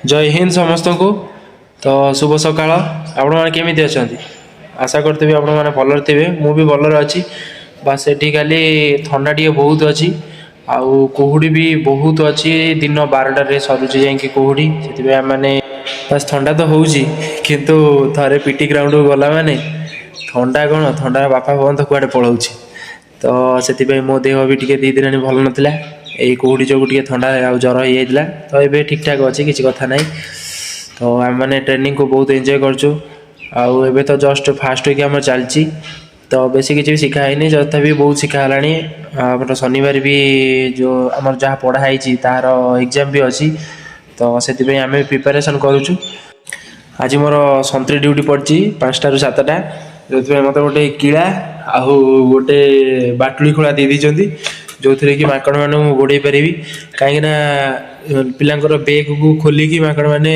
जय हिंद समस्त को। तो शुभ सकाळ। आपण माने केमिति अछंती? आशा करते आपण माने भलर थे। मु भी भलर अच्छी। बास एठी खाली थंडा टी बहुत अच्छी आउ कुहुड़ी भी बहुत अच्छी। दिन 12 सरुची जाइए कुहुड़ी से मैंने बस थंडा तो होउची किंतु थरे पीटी ग्राउंड को गला माने थंडा कौन थंडा बापा फोन तो कुआडे पलाउची। तो से मो देह भी टी दी दिन भल नाला यही कुहुड़ी जो टे थंडा आ जर हो जाता। तो ये ठीक ठाक अच्छी किसी कथा ना। तो आम मैंने ट्रेनिंग को बहुत एंजॉय करचु। आउ तो जस्ट फास्ट वीक आम चलती। तो बेसी किसी भी शिखाई तथापि बहुत शिखाला। शनिवार भी जो आम जहाँ पढ़ाई तार एग्जाम भी अच्छी। तो से आम प्रिपेरेसन करुचु। आज मोर संतरी ड्यूटी पड़ी 5टा ରୁ 7ଟା। जो मत गोटे किला आउ गोटे बाटुली खोला दे दी जो थी कि माकड़ मान गोड़े पारि कहीं पिलांकर बेग को खोलिकी माकड़ मैंने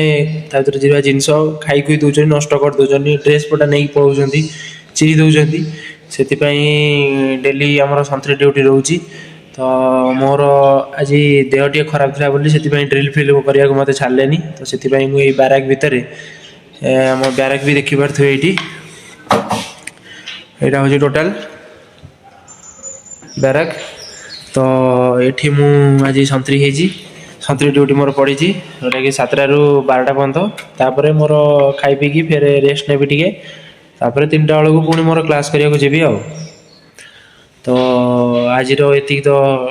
जी जिनस खाई खुई दौरान नष्ट कर दौरान ड्रेस पटा नहीं पलाऊँ चिरी दौरान से डेली आम संतरी ड्यूटी रोचे। तो मोर आज देह टे खराब था बोली से ड्रिल फिल करने को मत छाड़े। तो से मुझे बाराक भितर आम बाराक भी देखिपे ये यहाँ हूँ टोटाल बाराक। तो ये मु आज संतरी संतरी ड्यूटी मोर पड़ी जोटा कि 7टा ରୁ 12ଟା पर्यंत। तापर मोर खाई पीकी फिर रेस्ट नेबी टे। 3टा बेलू पुणी मोर क्लास करने जी। तो आज ये तो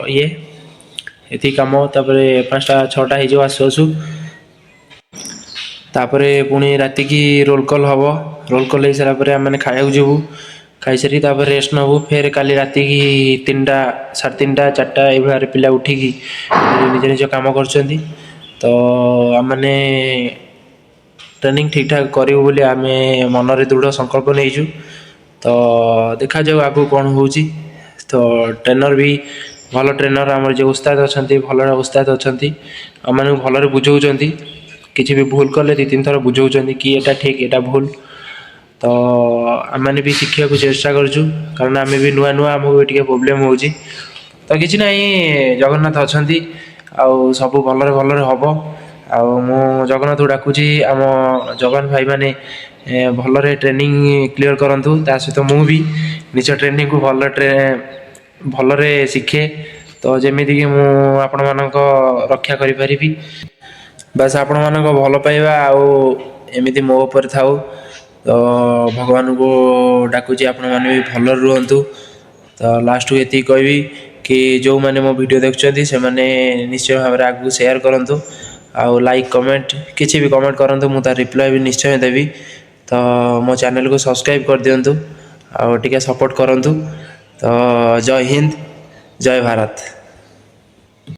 ये कम। तापर 5टा 6टा हो आसु आसु तापर पुणी राति की रोल कॉल हम। रोल कॉल हो सारापर आम मैंने खाया जीवु। खाई सारी तापर रेस्ट नबू। फिर काली राति की 3टा 3:30 4टा ये पिला उठिकी निज निज कम कर। तो आम मैंने ट्रेनिंग ठीक ठाक करूँ बोली आम मनरे दृढ़ संकल्प नहींचु। तो देखा जाऊ आगू कौन हो। तो ट्रेनर भी भल ट्रेनर आम जो उस्ताद अच्छा भल उस्ताद अच्छा आम मैं भलरे बुझाऊँ। किसी भी भूल कले 2-3 थर बुझाऊँ कि एटा ठीक एटा भूल। तो आम मैंने भी शिखा को चेष्टा करुँ कारण आम भी नुआ नुआ आमको भी प्रोब्लेम हो। तो किसी ना जगन्नाथ अच्छा आउ सब भलरे भलरे हम। मु जगन्नाथ को डाकुची आम जगन भाई माने भलरे ट्रेनिंग क्लीयर करंतु। ता सहित मु भी निज ट्रेनिंग को भलरे शिखे। तो जमीक मु आपण मानक रक्षा करि परिबी। बस आपण मानक भल पाइबा आउ एमिति मो ऊपर थाउ। तो भगवान को डाकुची आपण माने भी भल रुहंतु। तो लास्ट को ये कहबी कि जो मैंने मो वीडियो देखुं से मैंने निश्चय भाव में आगू शेयर करूँ। आउ लाइक कमेंट किसी भी कमेंट करूँ मुझे रिप्लाई भी निश्चय देवी। तो मो चैनल को सब्सक्राइब कर दिंतु आउ टिके सपोर्ट करूँ। तो जय हिंद जय भारत।